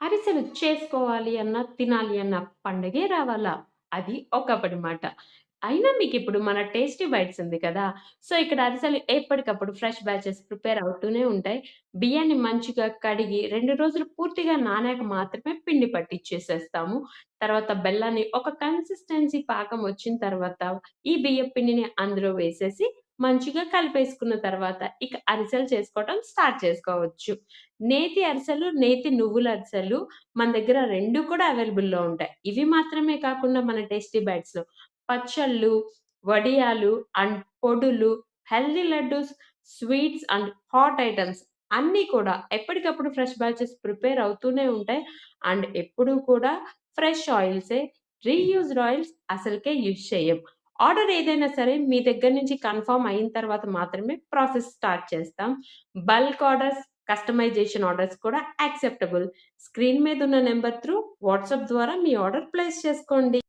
అరిసెలు చేసుకోవాలి అన్నా, తినాలి అన్న పండగే రావాలా? అది ఒకప్పటి మాట. అయినా మీకిప్పుడు మన టేస్టీ బైట్స్ ఉంది కదా! సో, ఇక్కడ అరిసెలు ఎప్పటికప్పుడు ఫ్రెష్ బ్యాచెస్ ప్రిపేర్ అవుతూనే ఉంటాయి. బియ్యాన్ని మంచిగా కడిగి 2 రోజులు పూర్తిగా నానాక మాత్రమే పిండి పట్టిచ్చేసేస్తాము. తర్వాత బెల్లాన్ని ఒక కన్సిస్టెన్సీ పాకం వచ్చిన తర్వాత ఈ బియ్యపు పిండిని అందులో వేసేసి మంచిగా కలిపేసుకున్న తర్వాత ఇక అరిసెలు చేసుకోవటం స్టార్ట్ చేసుకోవచ్చు. నేతి అరిసెలు, నేతి నువ్వుల అరిసెలు మన దగ్గర 2 కూడా అవైలబుల్‌లో ఉంటాయి. ఇవి మాత్రమే కాకుండా మన టేస్టీ బైట్స్‌లో పచ్చళ్ళు, వడియాలు అండ్ పొడులు, healthy laddoos, sweets and hot items అన్నీ కూడా ఎప్పటికప్పుడు ఫ్రెష్ బ్యాచెస్ ప్రిపేర్ అవుతూనే ఉంటాయి. అండ్ ఎప్పుడూ కూడా ఫ్రెష్ ఆయిల్సే, రీయూజ్డ్ ఆయిల్స్ అసలకే యూజ్ చెయ్యం. ఆర్డర్ ఏదైనా సరే మీ దగ్గర నుంచి కన్ఫర్మ్ అయిన తర్వాత మాత్రమే ప్రాసెస్ స్టార్ట్ చేస్తాం. బల్క్ ఆర్డర్స్, కస్టమైజేషన్ ఆర్డర్స్ కూడా యాక్సెప్టబుల్. స్క్రీన్ మీదున్న నంబర్ త్రూ వాట్సాప్ ద్వారా మీ ఆర్డర్ ప్లేస్ చేసుకోండి.